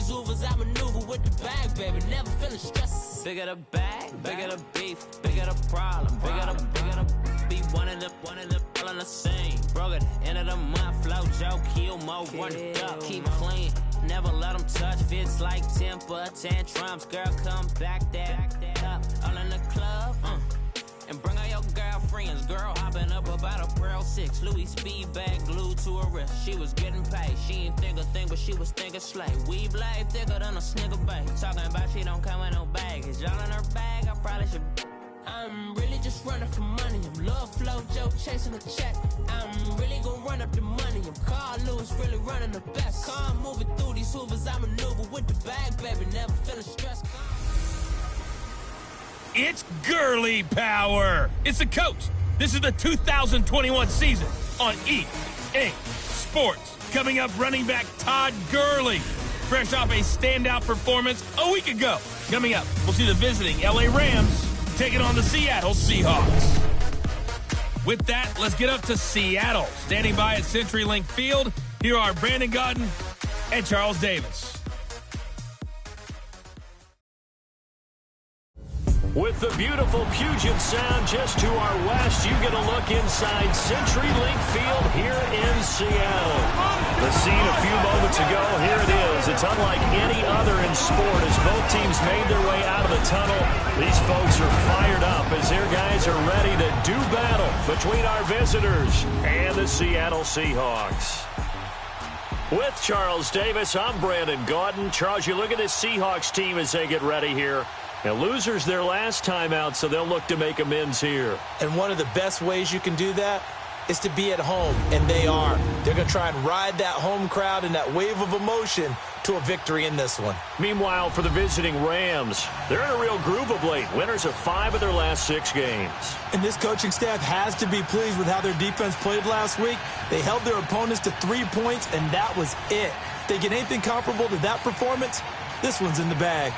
these Ubers, I maneuver with the bag, baby. Never feeling stressed. Bigger the bag, bigger the beef, bigger the problem, bigger the be one in the all in the same. Broke at the end of the month, flow Joe, kill more, run it up, keep clean. Never let them touch, fits like temper tantrums. Girl, come back that up, all in the club, and bring all your girlfriends. Girl hopping up about a Pearl 6 Louis speed bag glued to her wrist. She was getting paid, she ain't think a thing, but she was thinking slay. We blade thicker than a snicker bag. Talking about she don't come with no baggage. Y'all in her bag, I probably should. I'm really just running for money. I'm love flow Joe chasing a check. I'm really gonna run up the money. I'm Carl Lewis, really running the best. Car moving through these Hoovers, I maneuver with the bag, baby. Never feeling stressed. It's girly power. It's the coach. This is the 2021 season on EA Sports. Coming up, running back Todd Gurley, fresh off a standout performance a week ago. Coming up, we'll see the visiting LA Rams taking on the Seattle Seahawks. With that, let's get up to Seattle. Standing by at CenturyLink Field, here are Brandon Gaudin and Charles Davis. With the beautiful Puget Sound just to our west, you get a look inside CenturyLink Field here in Seattle. The scene a few moments ago, here it is. It's unlike any other in sport as both teams made their way out of the tunnel. These folks are fired up as their guys are ready to do battle between our visitors and the Seattle Seahawks. With Charles Davis, I'm Brandon Gaudin. Charles, you look at this Seahawks team as they get ready here. Now, losers their last time out, so they'll look to make amends here. And one of the best ways you can do that is to be at home, and they are. They're going to try and ride that home crowd and that wave of emotion to a victory in this one. Meanwhile, for the visiting Rams, they're in a real groove of late. Winners of 5 of their last 6 games. And this coaching staff has to be pleased with how their defense played last week. They held their opponents to 3 points, and that was it. If they get anything comparable to that performance, this one's in the bag.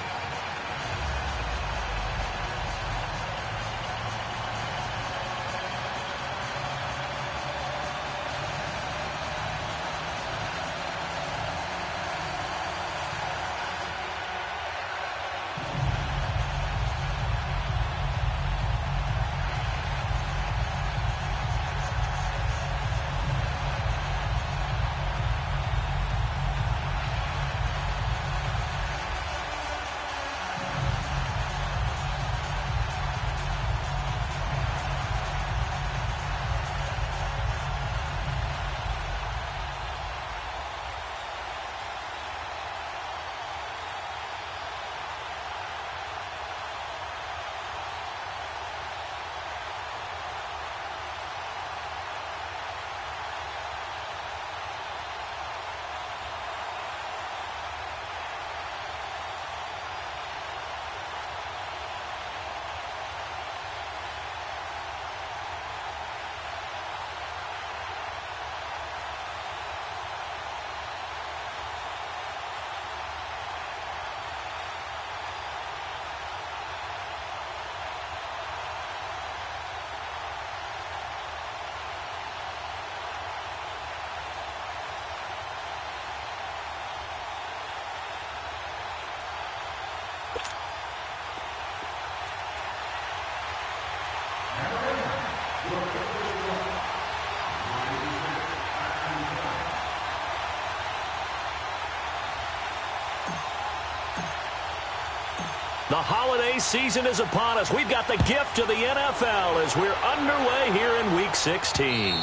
The holiday season is upon us. We've got the gift of the NFL as we're underway here in Week 16.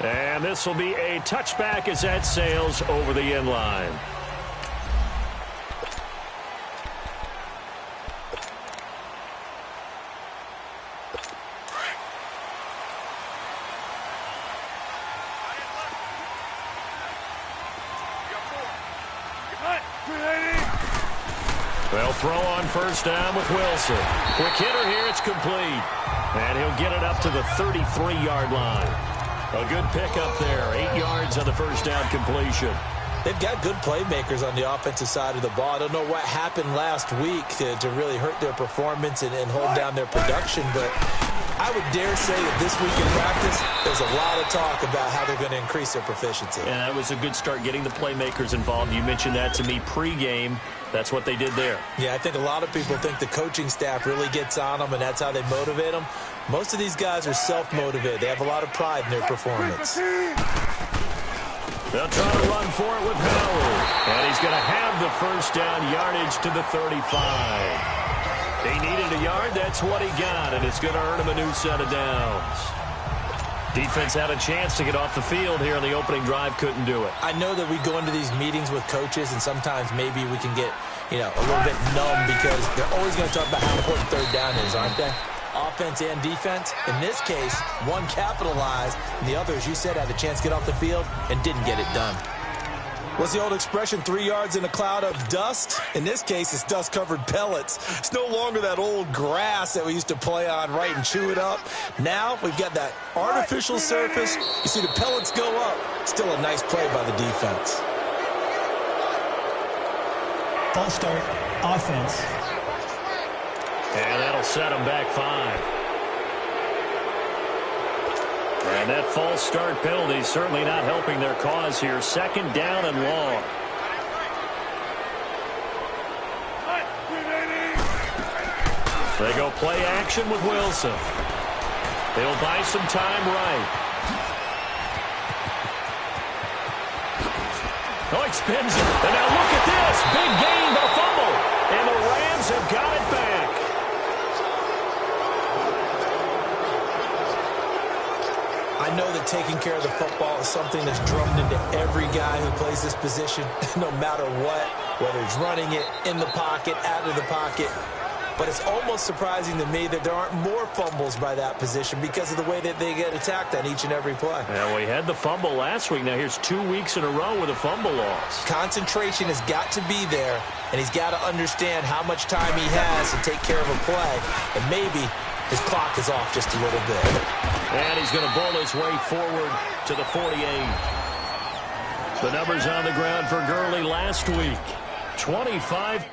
And this will be a touchback as that sails over the end line. They'll throw on first down with Wilson. Quick hitter here, it's complete. And he'll get it up to the 33-yard line. A good pickup there, 8 yards on the first down completion. They've got good playmakers on the offensive side of the ball. I don't know what happened last week to really hurt their performance and hold down their production, but I would dare say that this week in practice, there's a lot of talk about how they're going to increase their proficiency. And that was a good start, getting the playmakers involved. You mentioned that to me pregame. That's what they did there. Yeah, I think a lot of people think the coaching staff really gets on them, and that's how they motivate them. Most of these guys are self-motivated. They have a lot of pride in their performance. They'll try to run for it with Howard. And he's going to have the first down, yardage to the 35. He needed a yard. That's what he got, and it's going to earn him a new set of downs. Defense had a chance to get off the field here in the opening drive. Couldn't do it. I know that we go into these meetings with coaches, and sometimes maybe we can get, a little bit numb because they're always going to talk about how important third down is, aren't they? Offense and defense. In this case, one capitalized, and the other, as you said, had a chance to get off the field and didn't get it done. What's the old expression, 3 yards in a cloud of dust? In this case, it's dust-covered pellets. It's no longer that old grass that we used to play on, right, and chew it up. Now we've got that artificial surface. You see the pellets go up. Still a nice play by the defense. False start, offense. And that'll set them back 5. And that false start penalty certainly not helping their cause here. Second down and long. They go play action with Wilson. They'll buy some time right. Oh, he spins it. And now look at this. Big gain, but a fumble. And the Rams have got it back. I know that taking care of the football is something that's drummed into every guy who plays this position, no matter what, whether he's running it, in the pocket, out of the pocket. But it's almost surprising to me that there aren't more fumbles by that position because of the way that they get attacked on each and every play. Yeah, we had the fumble last week. Now here's 2 weeks in a row with a fumble loss. Concentration has got to be there, and he's got to understand how much time he has to take care of a play, and maybe his clock is off just a little bit. And he's going to bowl his way forward to the 48. The numbers on the ground for Gurley last week. 25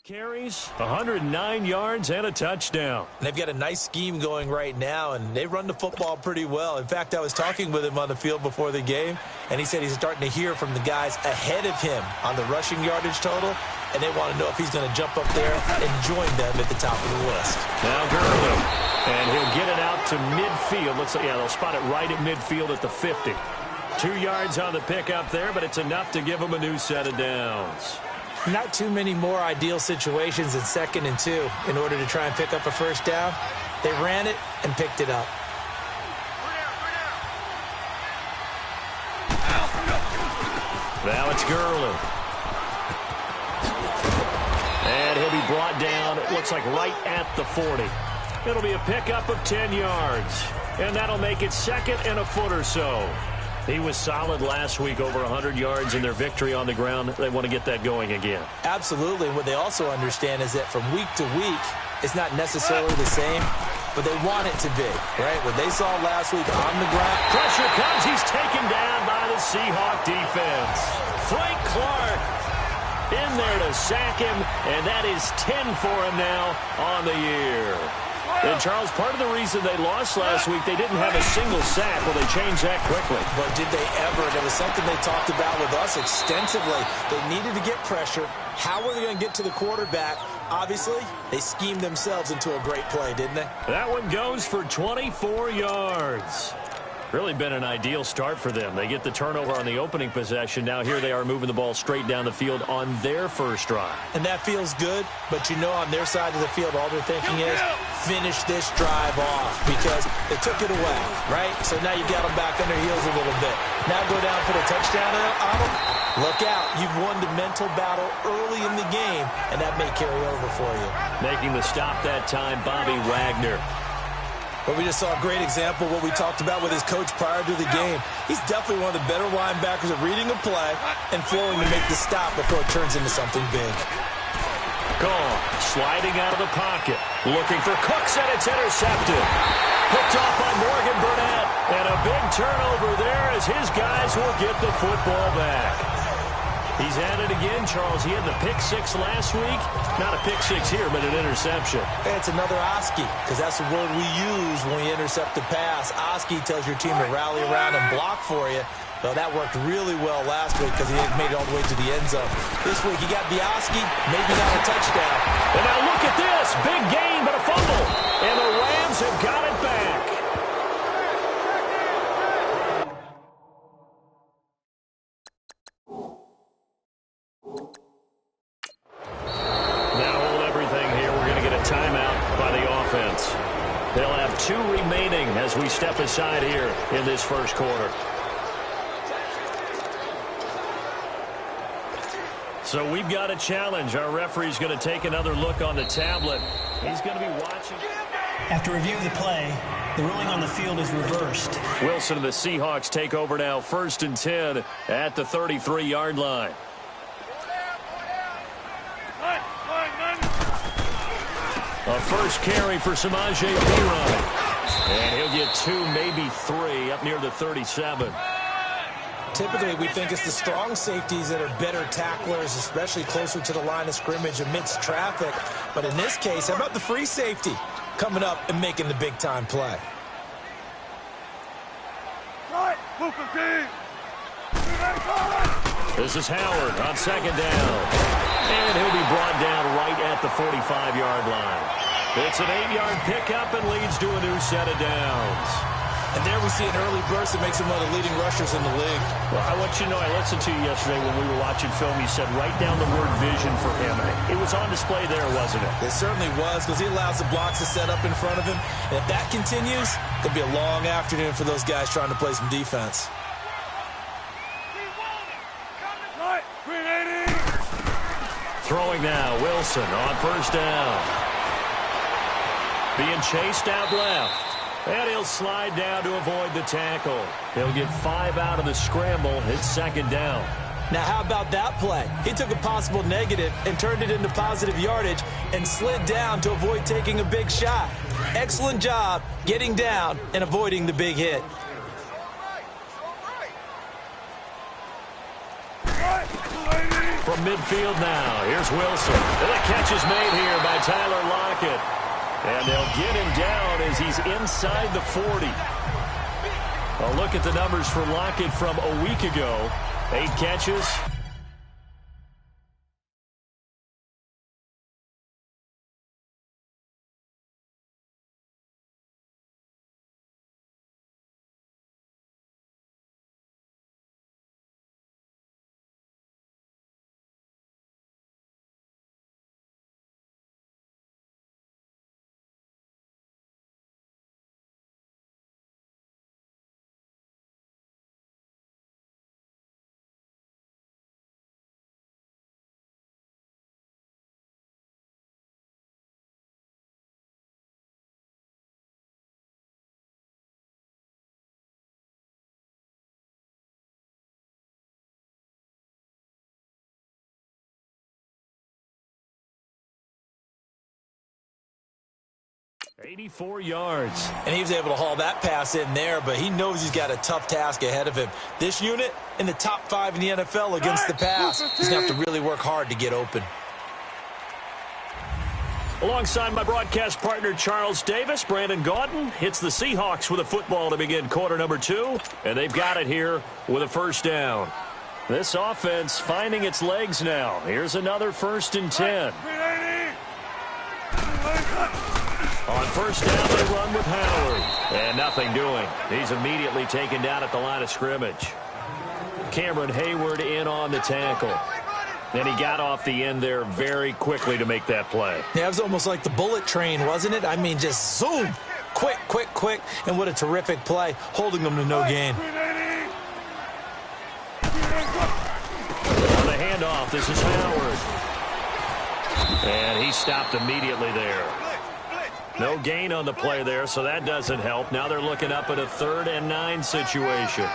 Carries, 109 yards, and a touchdown. They've got a nice scheme going right now, and they run the football pretty well. In fact, I was talking with him on the field before the game, and he said he's starting to hear from the guys ahead of him on the rushing yardage total, and they want to know if he's going to jump up there and join them at the top of the list. Now Gurley, and he'll get it out to midfield. Looks like, yeah, they'll spot it right at midfield at the 50. 2 yards on the pickup there, but it's enough to give them a new set of downs. Not too many more ideal situations in 2nd and 2 in order to try and pick up a first down. They ran it and picked it up. Now it's Gurley. And he'll be brought down, it looks like right at the 40. It'll be a pickup of 10 yards. And that'll make it 2nd and a foot or so. He was solid last week, over 100 yards in their victory on the ground. They want to get that going again. Absolutely. What they also understand is that from week to week, it's not necessarily the same, but they want it to be, right? What they saw last week on the ground. Pressure comes. He's taken down by the Seahawk defense. Frank Clark in there to sack him, and that is 10 for him now on the year. And, Charles, part of the reason they lost last week, they didn't have a single sack. Well, they changed that quickly. But did they ever? And it was something they talked about with us extensively. They needed to get pressure. How were they going to get to the quarterback? Obviously, they schemed themselves into a great play, didn't they? That one goes for 24 yards. Really been an ideal start for them. They get the turnover on the opening possession. Now here they are moving the ball straight down the field on their first drive. And that feels good, but you know on their side of the field, all they're thinking is finish this drive off because they took it away, right? So now you got them back on their heels a little bit. Now go down for the touchdown on them. Look out. You've won the mental battle early in the game, and that may carry over for you. Making the stop that time, Bobby Wagner. But we just saw a great example of what we talked about with his coach prior to the game. He's definitely one of the better linebackers at reading a play and flowing to make the stop before it turns into something big. Gone, sliding out of the pocket, looking for Cooks, and it's intercepted. Picked off by Morgan Burnett, and a big turnover there as his guys will get the football back. He's at it again, Charles. He had the pick 6 last week. Not a pick 6 here, but an interception. It's another Oski, because that's the word we use when we intercept the pass. Oski tells your team to rally around and block for you. Well, that worked really well last week because he made it all the way to the end zone. This week, he got the Oski, maybe not a touchdown. And now look at this. Big gain, but a fumble. And the Rams have got it back. They'll have 2 remaining as we step aside here in this first quarter. So we've got a challenge. Our referee's going to take another look on the tablet. He's going to be watching. After review of the play, the ruling on the field is reversed. Wilson and the Seahawks take over now, 1st and 10 at the 33-yard line. A first carry for Samaje Perine. And he'll get 2, maybe 3 up near the 37. Typically, we think it's the strong safeties that are better tacklers, especially closer to the line of scrimmage amidst traffic. But in this case, how about the free safety coming up and making the big-time play? This is Howard on 2nd down. And he'll be brought down right at the 45-yard line. It's an 8-yard pickup and leads to a new set of downs. And there we see an early burst that makes him one of the leading rushers in the league. Well, I want you to know, I listened to you yesterday when we were watching film. You said write down the word vision for him. It was on display there, wasn't it? It certainly was, because he allows the blocks to set up in front of him. And if that continues, it'll be a long afternoon for those guys trying to play some defense. Throwing now, Wilson on 1st down. Being chased out left. And he'll slide down to avoid the tackle. He'll get 5 out of the scramble. It's 2nd down. Now, how about that play? He took a possible negative and turned it into positive yardage and slid down to avoid taking a big shot. Excellent job getting down and avoiding the big hit. from midfield now. Here's Wilson. And the catch is made here by Tyler Lockett. And they'll get him down as he's inside the 40. A look at the numbers for Lockett from a week ago. 8 catches. ...84 yards. And he was able to haul that pass in there, but he knows he's got a tough task ahead of him. This unit in the top 5 in the NFL against the pass. He's going to have to really work hard to get open. Alongside my broadcast partner, Charles Davis, Brandon Gaudin hits the Seahawks with a football to begin quarter number 2, and they've got it here with a first down. This offense finding its legs now. Here's another 1st and 10. On first down, they run with Howard. And nothing doing. He's immediately taken down at the line of scrimmage. Cameron Hayward in on the tackle. And he got off the end there very quickly to make that play. Yeah, it was almost like the bullet train, wasn't it? I mean, just zoom. Quick, quick, quick. And what a terrific play, holding them to no gain. On the handoff, this is Howard. And he stopped immediately there. No gain on the play there, so that doesn't help. Now they're looking up at a 3rd and 9 situation.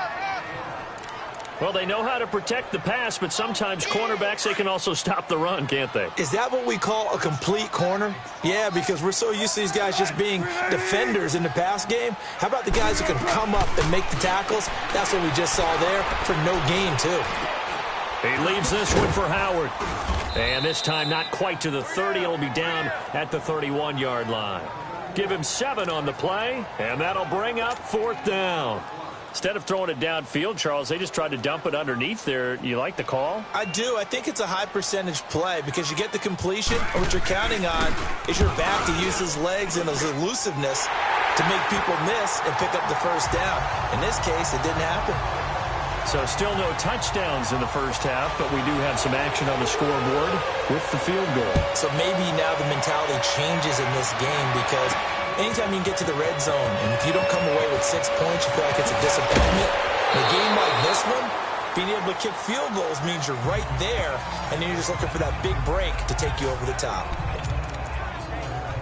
Well, they know how to protect the pass, but sometimes cornerbacks, they can also stop the run, can't they? Is that what we call a complete corner? Yeah, because we're so used to these guys just being defenders in the pass game. How about the guys who can come up and make the tackles? That's what we just saw there for no gain, too. He leaves this one for Howard. And this time not quite to the 30. It'll be down at the 31-yard line. Give him 7 on the play, and that'll bring up 4th down. Instead of throwing it downfield, Charles, they just tried to dump it underneath there. You like the call? I do. I think it's a high-percentage play because you get the completion, and what you're counting on is your back to use his legs and his elusiveness to make people miss and pick up the first down. In this case, it didn't happen. So still no touchdowns in the first half, but we do have some action on the scoreboard with the field goal. So maybe now the mentality changes in this game because anytime you can get to the red zone, and if you don't come away with 6 points, you feel like it's a disappointment. In a game like this one, being able to kick field goals means you're right there, and then you're just looking for that big break to take you over the top.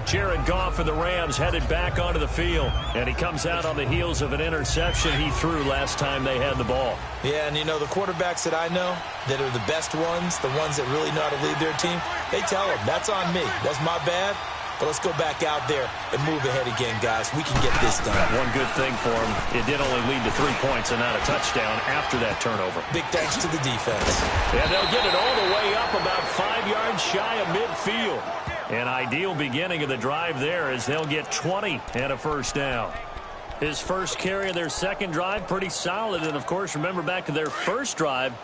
Jared Goff for the Rams headed back onto the field, and he comes out on the heels of an interception he threw last time they had the ball. Yeah, and you know, the quarterbacks that I know that are the best ones, the ones that really know how to lead their team, they tell them, that's on me. That's my bad. But let's go back out there and move ahead again, guys. We can get this done. One good thing for him, it did only lead to 3 points and not a touchdown after that turnover. Big thanks to the defense. And they'll get it all the way up about 5 yards shy of midfield. An ideal beginning of the drive there as they'll get 20 and a first down. His first carry of their second drive, pretty solid. And, of course, remember back to their first drive,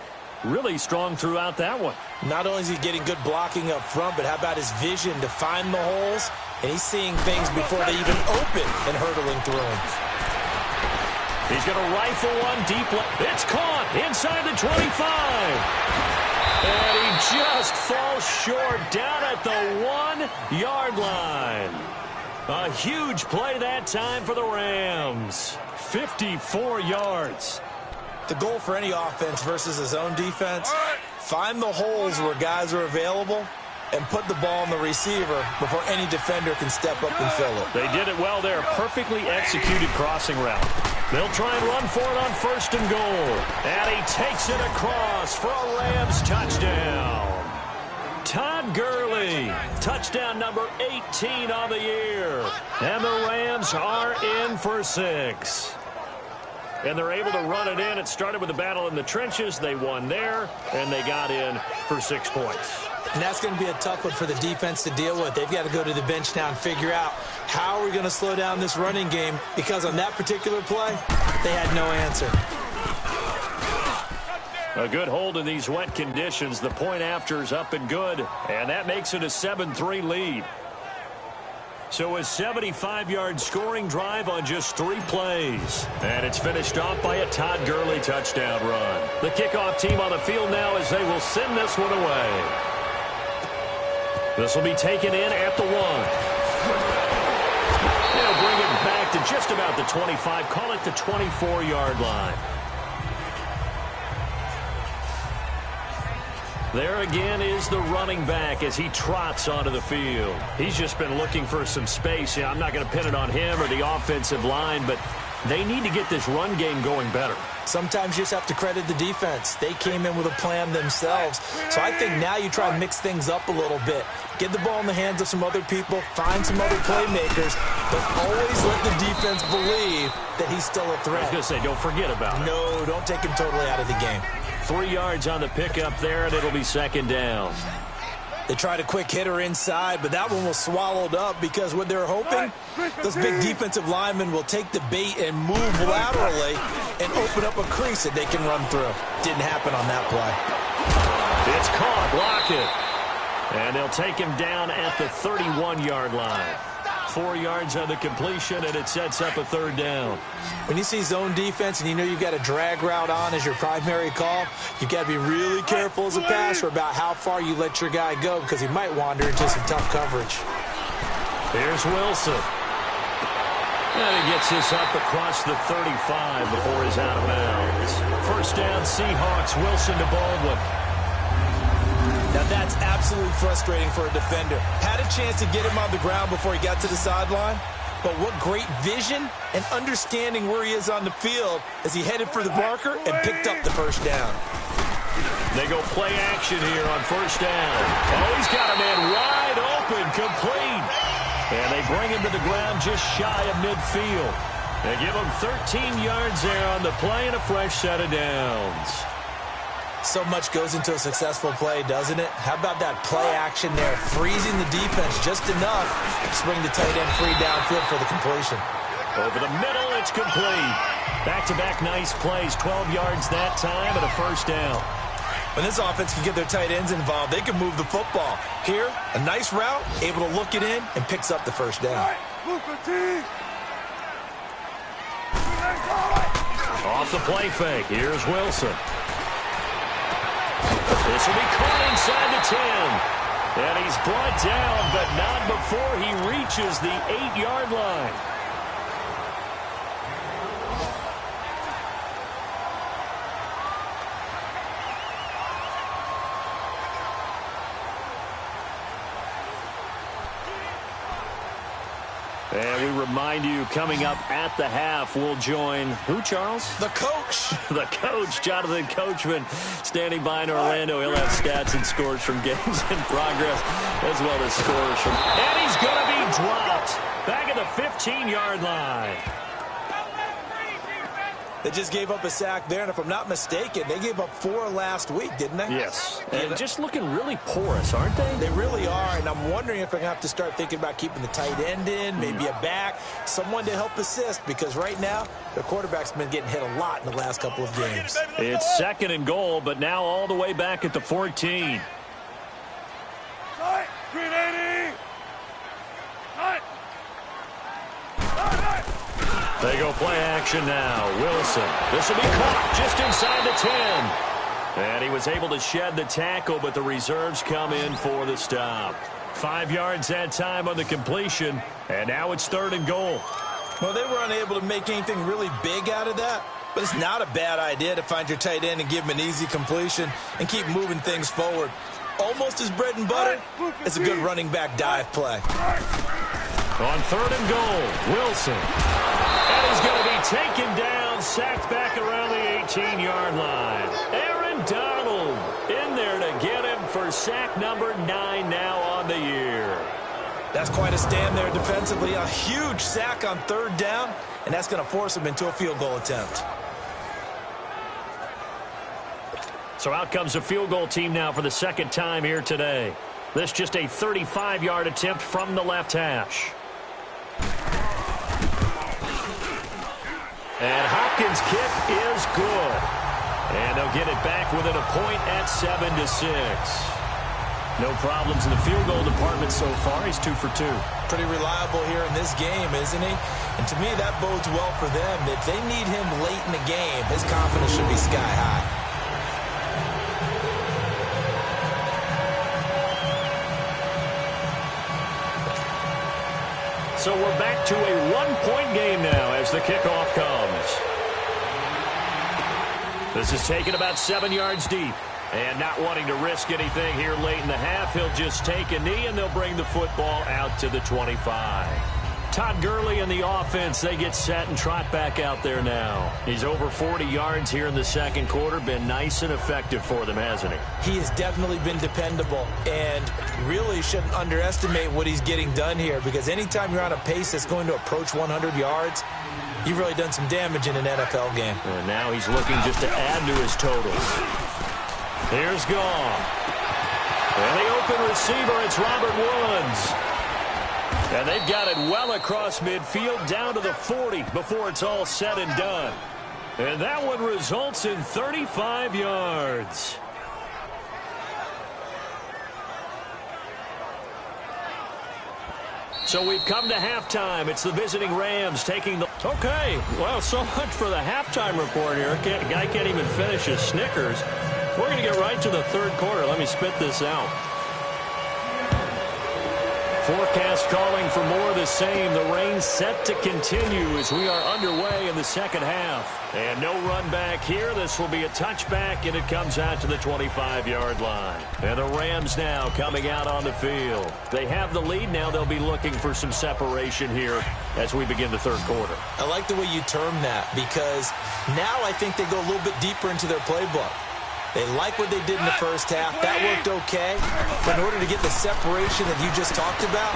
really strong throughout that one. Not only is he getting good blocking up front, but how about his vision to find the holes? And he's seeing things before they even open and hurdling through them. He's going to rifle one deep left. It's caught inside the 25. And he just falls short down at the 1-yard line. A huge play that time for the Rams. 54 yards. The goal for any offense versus his own defense, find the holes where guys are available and put the ball on the receiver before any defender can step up and fill it. They did it well there. Perfectly executed crossing route. They'll try and run for it on 1st and goal. And he takes it across for a Rams touchdown. Todd Gurley, touchdown number 18 on the year. And the Rams are in for 6. and they're able to run it in. It started with a battle in the trenches. They won there, and they got in for 6 points. And that's going to be a tough one for the defense to deal with. They've got to go to the bench now and figure out how are we going to slow down this running game, because on that particular play, they had no answer. A good hold in these wet conditions. The point after is up and good, and that makes it a 7-3 lead. So a 75-yard scoring drive on just 3 plays. And it's finished off by a Todd Gurley touchdown run. The kickoff team on the field now as they will send this one away. This will be taken in at the 1. They'll bring it back to just about the 25. Call it the 24-yard line. There again is the running back as he trots onto the field. He's just been looking for some space. I'm not going to pin it on him or the offensive line, but they need to get this run game going better. Sometimes you just have to credit the defense. They came in with a plan themselves. So I think now you try and mix things up a little bit. Get the ball in the hands of some other people, find some other playmakers, but always let the defense believe that he's still a threat. I was going to say, don't forget about it. No, don't take him totally out of the game. 3 yards on the pickup there, and it'll be 2nd down. They tried a quick hitter inside, but that one was swallowed up because what they're hoping, those big defensive linemen will take the bait and move laterally and open up a crease that they can run through. Didn't happen on that play. It's caught. Block it. And they'll take him down at the 31-yard line. 4 yards on the completion, and it sets up a 3rd down. When you see zone defense and you know you've got a drag route on as your primary call, you've got to be really careful as a passer about how far you let your guy go, because he might wander into some tough coverage. Here's Wilson. And he gets this up across the 35 before he's out of bounds. 1st down, Seahawks. Wilson to Baldwin. Now that's absolutely frustrating for a defender. Had a chance to get him on the ground before he got to the sideline, but what great vision and understanding where he is on the field as he headed for the marker and picked up the 1st down. They go play action here on 1st down. Oh, he's got a man wide open, complete. And they bring him to the ground just shy of midfield. They give him 13 yards there on the play and a fresh set of downs. So much goes into a successful play, doesn't it? How about that play action there, freezing the defense just enough to bring the tight end free downfield for the completion. Over the middle, it's complete. Back-to-back nice plays, 12 yards that time and a 1st down. When this offense can get their tight ends involved, they can move the football. Here, a nice route, able to look it in, and picks up the 1st down. Off the play fake, here's Wilson. This will be caught inside the 10. And he's brought down, but not before he reaches the 8-yard line. And we remind you, coming up at the half, we'll join who, Charles? The coach. The coach, Jonathan Coachman, standing by in Orlando. He'll have stats and scores from games in progress, as well as scores from... And he's going to be dropped back at the 15-yard line. They just gave up a sack there, and if I'm not mistaken, they gave up 4 last week, didn't they? Yes. And just looking really porous, aren't they? They really are, and I'm wondering if they're going to have to start thinking about keeping the tight end in, maybe a back, someone to help assist, because right now, their quarterback's been getting hit a lot in the last couple of games. It's 2nd and goal, but now all the way back at the 14. They go play action now. Wilson. This will be caught just inside the 10. And he was able to shed the tackle, but the reserves come in for the stop. 5 yards that time on the completion, and now it's 3rd and goal. Well, they were unable to make anything really big out of that, but it's not a bad idea to find your tight end and give him an easy completion and keep moving things forward. Almost as bread and butter as a good running back dive play. On 3rd and goal, Wilson. And he's going to be taken down, sacked back around the 18-yard line. Aaron Donald in there to get him for sack number 9 now on the year. That's quite a stand there defensively. A huge sack on 3rd down, and that's going to force him into a field goal attempt. So out comes a field goal team now for the second time here today. This just a 35-yard attempt from the left hash. And Hopkins' kick is good. And they'll get it back within a point at 7-6. No problems in the field goal department so far. He's 2 for 2. Pretty reliable here in this game, isn't he? And to me, that bodes well for them. If they need him late in the game, his confidence should be sky high. So we're back to a one-point game now as the kickoff comes. This is taken about 7 yards deep. And not wanting to risk anything here late in the half, he'll just take a knee and they'll bring the football out to the 25. Todd Gurley and the offense, they get set and trot back out there now. He's over 40 yards here in the second quarter. Been nice and effective for them, hasn't he? He has definitely been dependable and really shouldn't underestimate what he's getting done here, because anytime you're on a pace that's going to approach 100 yards, you've really done some damage in an NFL game. And now he's looking just to add to his totals. Here's Goff. And the open receiver, it's Robert Woods. And they've got it well across midfield down to the 40 before it's all said and done. And that one results in 35 yards. So we've come to halftime. It's the visiting Rams taking the... Okay, well, so much for the halftime report here. Guy can't even finish his Snickers. We're going to get right to the third quarter. Let me spit this out. Forecast calling for more of the same. The rain set to continue as we are underway in the second half. And no run back here. This will be a touchback, and it comes out to the 25-yard line. And the Rams now coming out on the field. They have the lead. Now they'll be looking for some separation here as we begin the third quarter. I like the way you term that, because now I think they go a little bit deeper into their playbook. They like what they did in the first half. That worked okay. But in order to get the separation that you just talked about,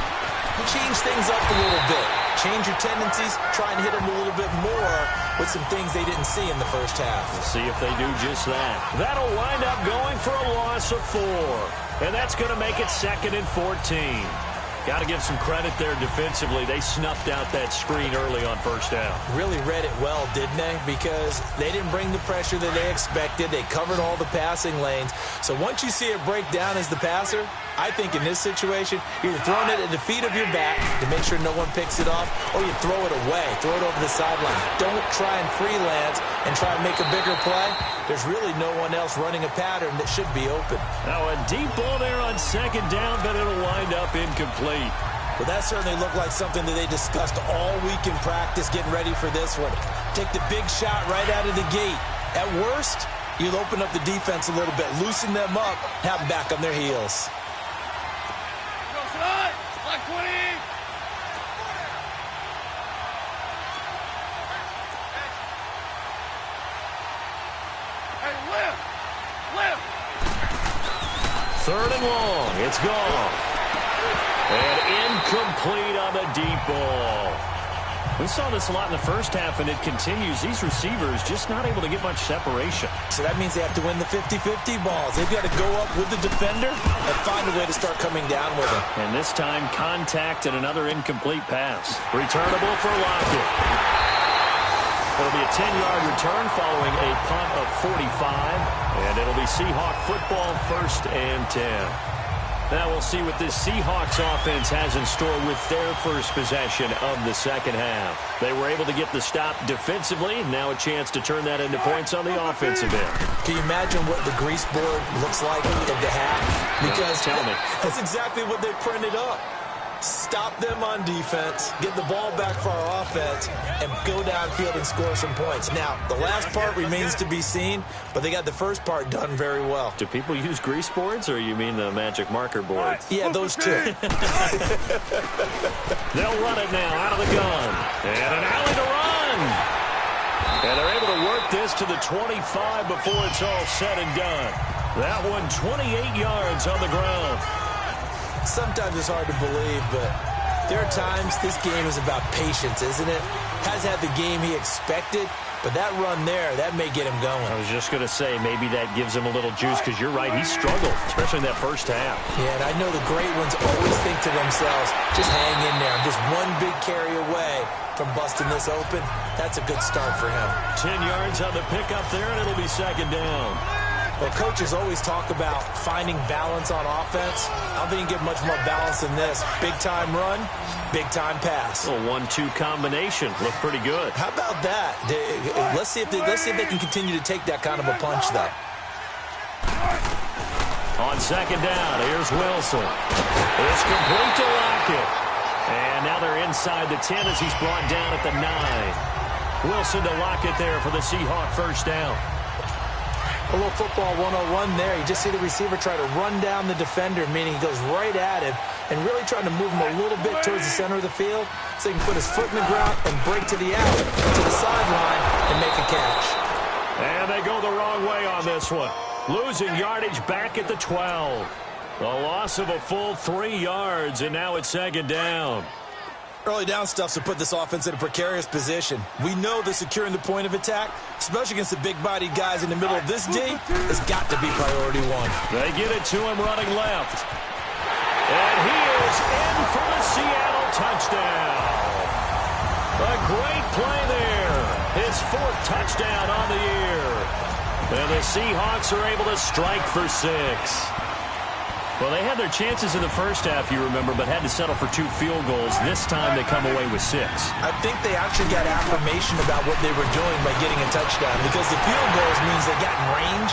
change things up a little bit. Change your tendencies. Try and hit them a little bit more with some things they didn't see in the first half. We'll see if they do just that. That'll wind up going for a loss of 4. And that's going to make it 2nd and 14. Got to give some credit there defensively. They snuffed out that screen early on first down. Really read it well, didn't they? Because they didn't bring the pressure that they expected. They covered all the passing lanes. So once you see it break down as the passer, I think in this situation, you're throwing it at the feet of your back to make sure no one picks it off, or you throw it away, throw it over the sideline. Don't try and freelance and try and make a bigger play. There's really no one else running a pattern that should be open. Now a deep ball there on second down, but it'll wind up incomplete. Well, that certainly looked like something that they discussed all week in practice, getting ready for this one. Take the big shot right out of the gate. At worst, you'll open up the defense a little bit, loosen them up, have them back on their heels. Third and long. It's gone. And incomplete on the deep ball. We saw this a lot in the first half, and it continues. These receivers just not able to get much separation. So that means they have to win the 50-50 balls. They've got to go up with the defender and find a way to start coming down with him. And this time, contact and another incomplete pass. Returnable for Lockett. It'll be a 10-yard return following a punt of 45. And it'll be Seahawk football, 1st and 10. Now we'll see what this Seahawks offense has in store with their first possession of the second half. They were able to get the stop defensively. Now a chance to turn that into points on the offensive end. Can you imagine what the grease board looks like at the half? Because tell me. That's exactly what they printed up. Stop them on defense, get the ball back for our offense, and go downfield and score some points. Now, the last part remains to be seen, but they got the first part done very well. Do people use grease boards, or you mean the magic marker boards? Yeah, those two. They'll run it now out of the gun. And an alley to run. And they're able to work this to the 25 before it's all said and done. That one 28 yards on the ground. Sometimes it's hard to believe, but there are times this game is about patience, isn't it? Has had the game he expected, But that run there, that may get him going. I was just going to say, maybe that gives him a little juice, because you're right, he struggled, especially in that first half. Yeah, and I know the great ones always think to themselves, just hang in there. I'm just one big carry away from busting this open. That's a good start for him. 10 yards on the pickup there, and it'll be second down. Well, coaches always talk about finding balance on offense. I don't think you get much more balance than this. Big-time run, big-time pass. A 1-2 combination. Looked pretty good. How about that? Let's see if they can continue to take that kind of a punch, though. On second down, here's Wilson. It's complete to Lockett. And now they're inside the 10 as he's brought down at the 9. Wilson to Lockett there for the Seahawk first down. A little football 101 there. You just see the receiver try to run down the defender, meaning he goes right at him and really trying to move him a little bit towards the center of the field so he can put his foot in the ground and break to the out, to the sideline, and make a catch. And they go the wrong way on this one. Losing yardage back at the 12. A loss of a full 3 yards, and now it's second down. Early down stuffs to put this offense in a precarious position. We know that securing the point of attack, especially against the big-bodied guys in the middle of this D, has got to be priority one. They get it to him running left. And he is in for the Seattle touchdown. A great play there. His 4th touchdown on the year. And the Seahawks are able to strike for 6. Well, they had their chances in the first half, you remember, but had to settle for 2 field goals. This time they come away with 6. I think they actually got affirmation about what they were doing by getting a touchdown, because the field goals means they got in range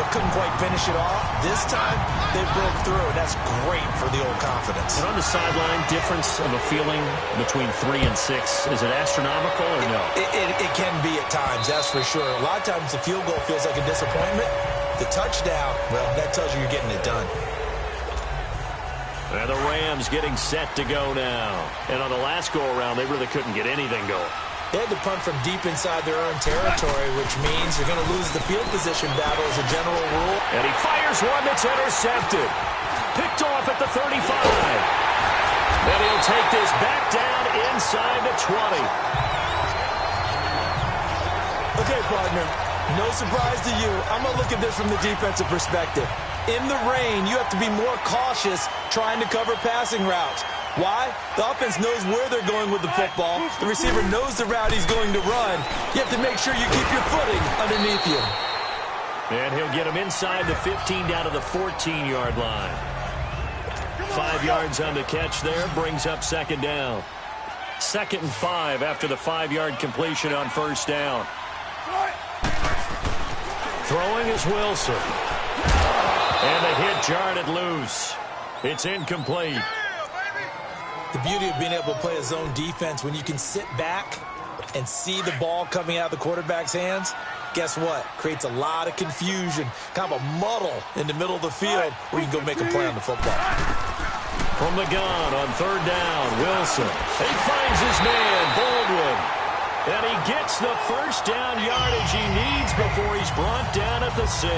but couldn't quite finish it off. This time they broke through, and that's great for the old confidence. And on the sideline, difference of a feeling between 3 and 6, is it astronomical or no? It can be at times, that's for sure. A lot of times the field goal feels like a disappointment. The touchdown, well, that tells you you're getting it done. And the Rams getting set to go now. And on the last go-around, they really couldn't get anything going. They had to punt from deep inside their own territory, which means they're going to lose the field position battle as a general rule. And he fires one that's intercepted. Picked off at the 35. And he'll take this back down inside the 20. Okay, partner, no surprise to you. I'm going to look at this from the defensive perspective. In the rain, you have to be more cautious trying to cover passing routes. Why? The offense knows where they're going with the football. The receiver knows the route he's going to run. You have to make sure you keep your footing underneath you. And he'll get him inside the 15 down to the 14-yard line. 5 yards on the catch there, brings up second down. 2nd and 5 after the 5-yard completion on first down. Throwing is Wilson. And the hit jarred it loose. It's incomplete. The beauty of being able to play a zone defense when you can sit back and see the ball coming out of the quarterback's hands, guess what? Creates a lot of confusion, kind of a muddle in the middle of the field where you can go make a play on the football. From the gun on third down, Wilson. He finds his man, Baldwin. And he gets the first down yardage he needs before he's brought down at the 6.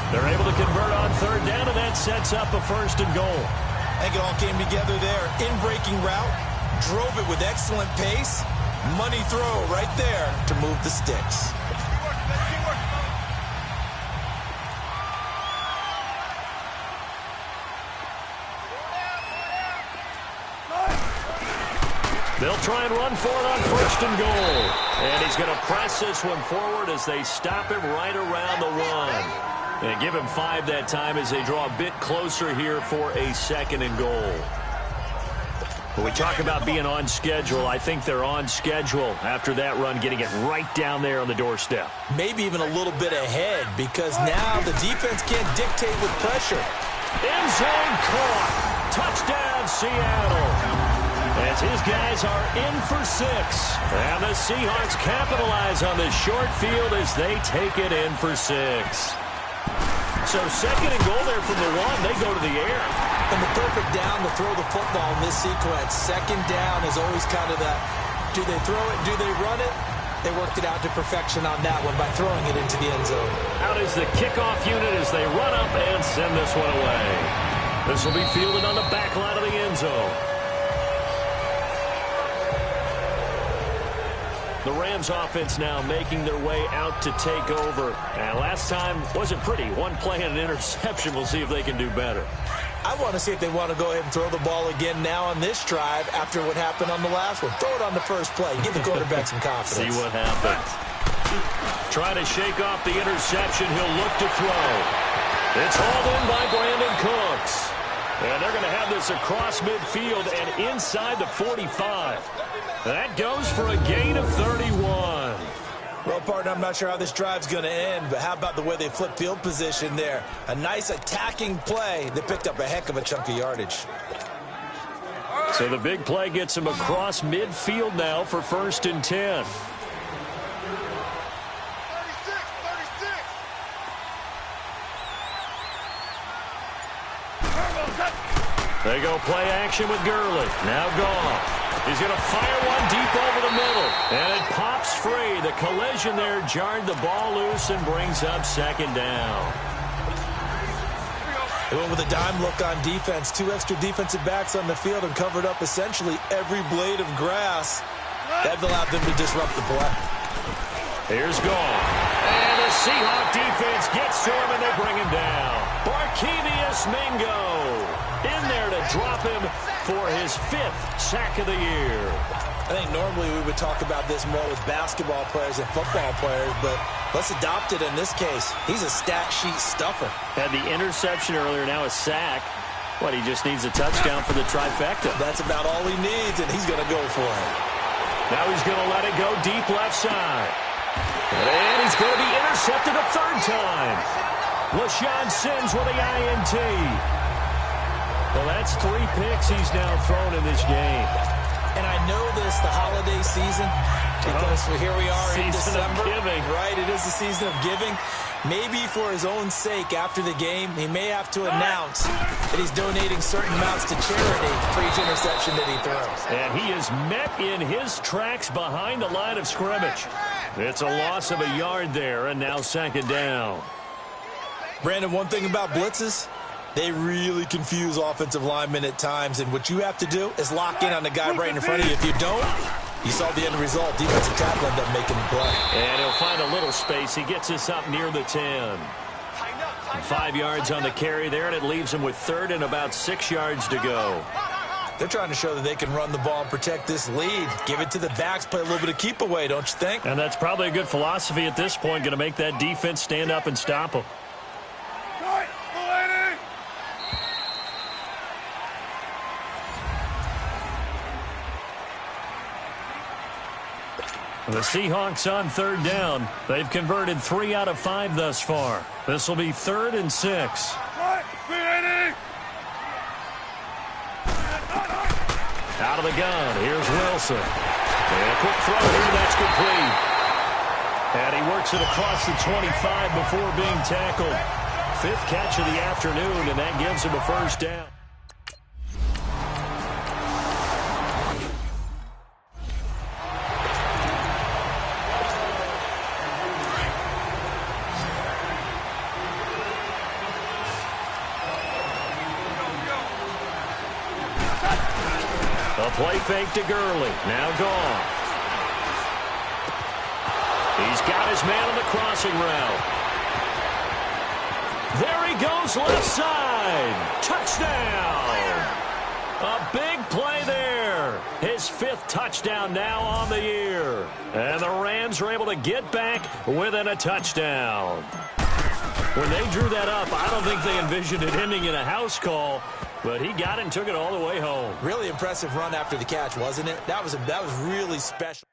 They're able to convert on third down, and that sets up a 1st and goal. I think it all came together there. In-breaking route, drove it with excellent pace. Money throw right there to move the sticks. They'll try and run for it on 1st and goal. And he's going to press this one forward as they stop him right around the 1. And give him 5 that time as they draw a bit closer here for a 2nd and goal. When we talk about being on schedule, I think they're on schedule after that run, getting it right down there on the doorstep. Maybe even a little bit ahead, because now the defense can't dictate with pressure. End zone caught. Touchdown, Seattle. As his guys are in for 6. And the Seahawks capitalize on this short field as they take it in for 6. So 2nd and goal there from the 1. They go to the air. And the perfect down to throw the football in this sequence. 2nd down is always kind of that, do they throw it, do they run it? They worked it out to perfection on that one by throwing it into the end zone. Out is the kickoff unit as they run up and send this one away. This will be fielded on the back line of the end zone. The Rams offense now making their way out to take over. And last time wasn't pretty. One play and an interception. We'll see if they can do better. I want to see if they want to go ahead and throw the ball again now on this drive after what happened on the last one. Throw it on the first play. Give the quarterback some confidence. See what happens. Trying to shake off the interception. He'll look to throw. It's hauled in by Brandon Cooks. And they're going to have this across midfield and inside the 45. That goes for a gain of 31. Well, partner, I'm not sure how this drive's going to end, but how about the way they flip field position there? A nice attacking play. They picked up a heck of a chunk of yardage. So the big play gets him across midfield now for 1st and 10. They go play action with Gurley. Now Goff. He's going to fire one deep over the middle. And it pops free. The collision there jarred the ball loose and brings up 2nd down. They went with a dime look on defense. 2 extra defensive backs on the field and covered up essentially every blade of grass. That allowed them to disrupt the play. Here's Goff. And the Seahawk defense gets to him and they bring him down. Barkevious Mingo in there to drop him for his 5th sack of the year. I think normally we would talk about this more with basketball players and football players, but let's adopt it in this case. He's a stat sheet stuffer. Had the interception earlier, now a sack. What, he just needs a touchdown for the trifecta. That's about all he needs, and he's going to go for it. Now he's going to let it go deep left side. And he's going to be intercepted a 3rd time. LaShawn Sims with the INT. Well, that's 3 picks he's now thrown in this game. And I know this, the holiday season, because here we are in December. Giving. Right, it is the season of giving. Maybe for his own sake, after the game, he may have to announce that he's donating certain amounts to charity for each interception that he throws. And he is met in his tracks behind the line of scrimmage. It's a loss of a yard there, and now 2nd down. Brandon, one thing about blitzes, they really confuse offensive linemen at times, and what you have to do is lock in on the guy right in front of you. If you don't, you saw the end result. Defensive tackle ended up making the play. And he'll find a little space. He gets us up near the 10. 5 yards on the carry there, and it leaves him with 3rd and about 6 yards to go. They're trying to show that they can run the ball and protect this lead. Give it to the backs, play a little bit of keep away, don't you think? And that's probably a good philosophy at this point, going to make that defense stand up and stop him. The Seahawks on 3rd down. They've converted 3 out of 5 thus far. This will be 3rd and 6. Out of the gun. Here's Wilson. And a quick throw here. That's complete. And he works it across the 25 before being tackled. 5th catch of the afternoon, and that gives him a 1st down. A play fake to Gurley. Now Goff. He's got his man on the crossing route. There he goes left side. Touchdown. A big play there. His 5th touchdown now on the year. And the Rams are able to get back within a touchdown. When they drew that up, I don't think they envisioned it ending in a house call. But he got it and took it all the way home. Really impressive run after the catch, wasn't it? That was really special.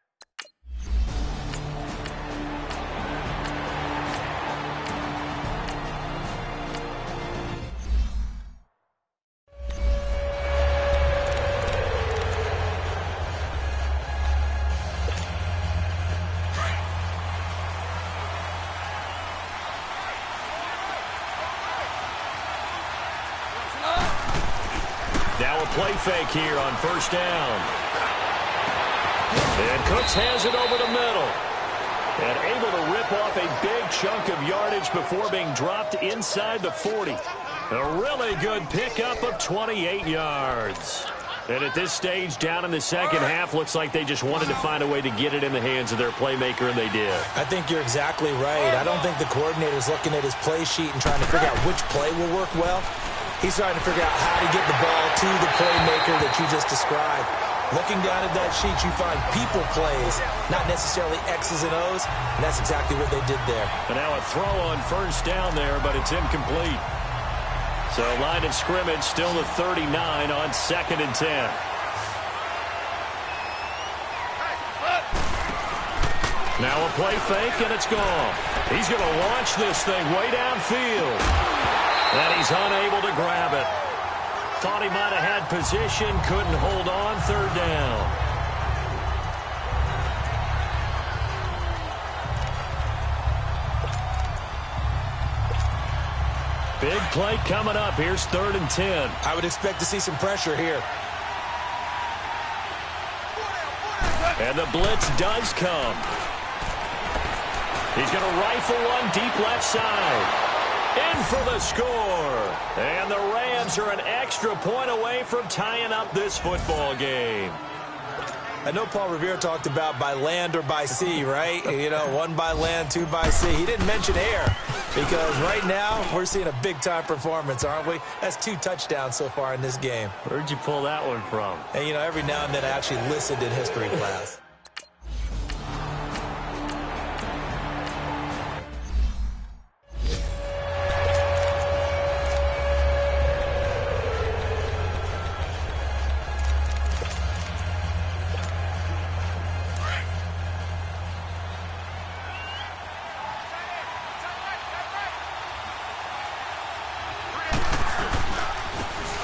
Now a play fake here on 1st down. And Cooks has it over the middle. And able to rip off a big chunk of yardage before being dropped inside the 40. A really good pickup of 28 yards. And at this stage, down in the second half, looks like they just wanted to find a way to get it in the hands of their playmaker, and they did. I think you're exactly right. I don't think the coordinator's looking at his play sheet and trying to figure out which play will work well. He's trying to figure out how to get the ball to the playmaker that you just described. Looking down at that sheet, you find people plays, not necessarily X's and O's, and that's exactly what they did there. And now a throw on first down there, but it's incomplete. So line of scrimmage still the 39 on 2nd and 10. Now a play fake, and it's gone. He's going to launch this thing way downfield. And he's unable to grab it. Thought he might have had position, couldn't hold on, 3rd down. Big play coming up. Here's 3rd and 10. I would expect to see some pressure here. And the blitz does come. He's going to rifle one deep left side. In for the score. And the Rams are an extra point away from tying up this football game. I know Paul Revere talked about by land or by sea, right? You know, 1 by land, 2 by sea. He didn't mention air because right now we're seeing a big-time performance, aren't we? That's 2 touchdowns so far in this game. Where'd you pull that one from? And, you know, every now and then I actually listened in history class.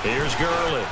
Here's Gurley.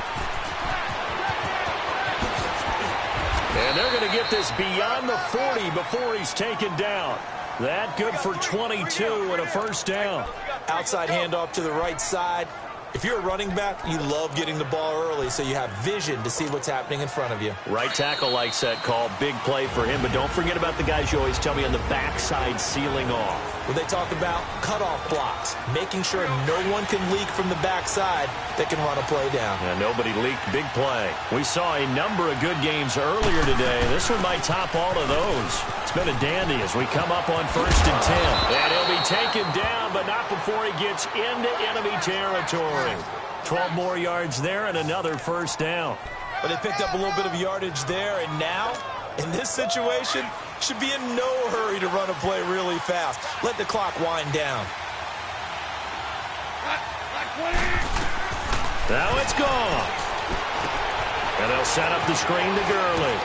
And they're going to get this beyond the 40 before he's taken down. That good for 22 and a first down. Outside handoff to the right side. If you're a running back, you love getting the ball early so you have vision to see what's happening in front of you. Right tackle likes that call. Big play for him. But don't forget about the guys you always tell me on the backside sealing off. When they talk about cutoff blocks, making sure no one can leak from the backside that can run a play down. And nobody leaked. Big play. We saw a number of good games earlier today. This one might top all of those. It's been a dandy as we come up on 1st and 10. And he'll be taken down, but not before he gets into enemy territory. 12 more yards there and another first down. But they picked up a little bit of yardage there, and now, in this situation, should be in no hurry to run a play really fast. Let the clock wind down. Now it's gone. And they'll set up the screen to Gurley.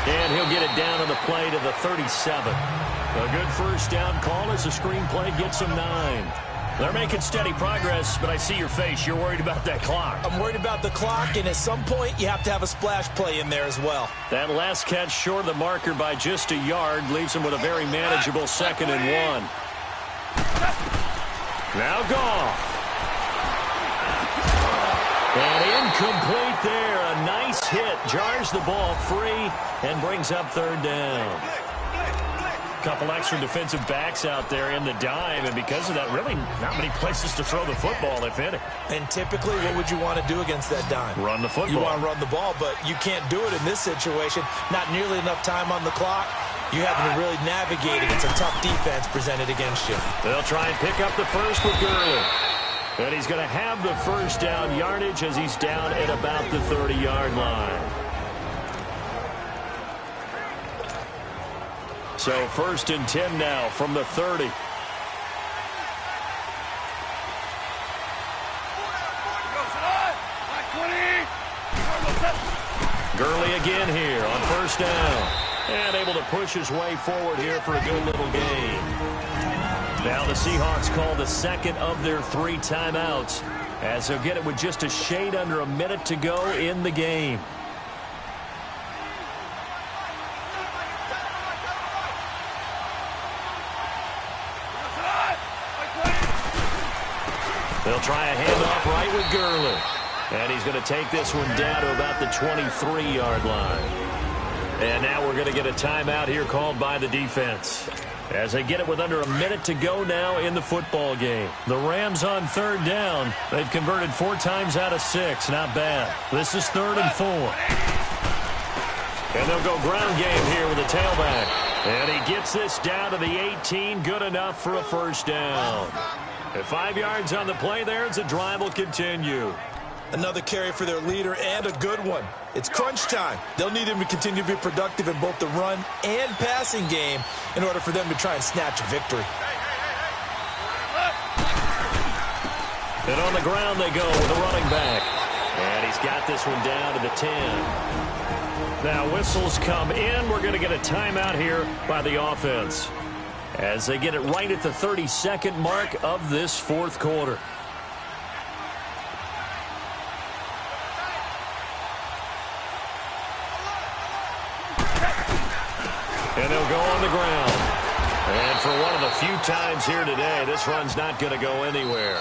And he'll get it down on the play to the 37. A good first down call as the screen play gets him 9. They're making steady progress, but I see your face. You're worried about that clock. I'm worried about the clock, and at some point, you have to have a splash play in there as well. That last catch short of the marker by just a yard leaves him with a very manageable 2nd and 1. Now Goff. And incomplete there. A nice hit. Jars the ball free and brings up 3rd down. Couple extra defensive backs out there in the dime, and because of that, really not many places to throw the football, if any. And typically, what would you want to do against that dime? Run the football. You want to run the ball, but you can't do it in this situation. Not nearly enough time on the clock. You having to really navigate against a tough defense presented against you. They'll try and pick up the first with Gurley. And he's going to have the first down yardage as he's down at about the 30-yard line. So 1st and 10 now from the 30. Gurley again here on first down. And able to push his way forward here for a good little gain. Now the Seahawks call the 2nd of their 3 timeouts as they'll get it with just a shade under a minute to go in the game. They'll try a handoff right with Gurley. And he's going to take this one down to about the 23-yard line. And now we're going to get a timeout here called by the defense. As they get it with under a minute to go now in the football game. The Rams on 3rd down. They've converted 4 times out of 6. Not bad. This is 3rd and 4. And they'll go ground game here with a tailback. And he gets this down to the 18. Good enough for a first down. At 5 yards on the play there as the drive will continue. Another carry for their leader and a good one. It's crunch time. They'll need him to continue to be productive in both the run and passing game in order for them to try and snatch a victory. And on the ground they go with a running back. And he's got this one down to the 10. Now whistles come in. We're going to get a timeout here by the offense as they get it right at the 32nd mark of this 4th quarter. And they'll go on the ground. And for one of the few times here today, this run's not going to go anywhere.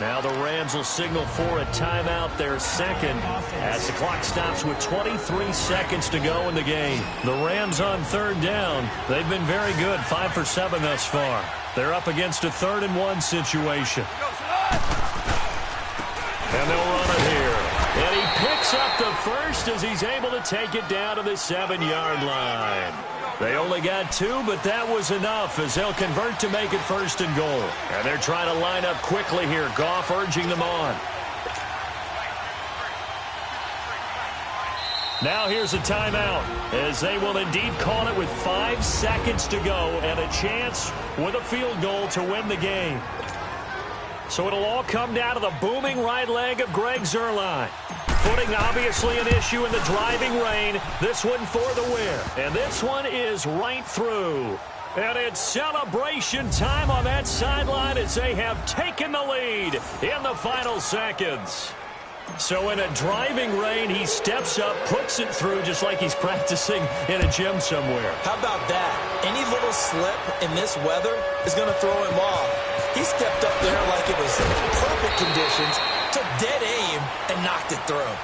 Now the Rams will signal for a timeout, their second, as the clock stops with 23 seconds to go in the game. The Rams on 3rd down. They've been very good, 5 for 7 thus far. They're up against a 3rd and 1 situation. And they'll run it here. And he picks up the first as he's able to take it down to the 7-yard line. They only got 2, but that was enough as they'll convert to make it 1st and goal. And they're trying to line up quickly here. Goff urging them on. Now here's a timeout as they will indeed call it with 5 seconds to go and a chance with a field goal to win the game. So it'll all come down to the booming right leg of Greg Zuerlein. Footing obviously an issue in the driving rain. This one for the win. And this one is right through. And it's celebration time on that sideline as they have taken the lead in the final seconds. So in a driving rain, he steps up, puts it through just like he's practicing in a gym somewhere. How about that? Any little slip in this weather is going to throw him off. He stepped up there like it was perfect conditions, took dead aim, and knocked it through.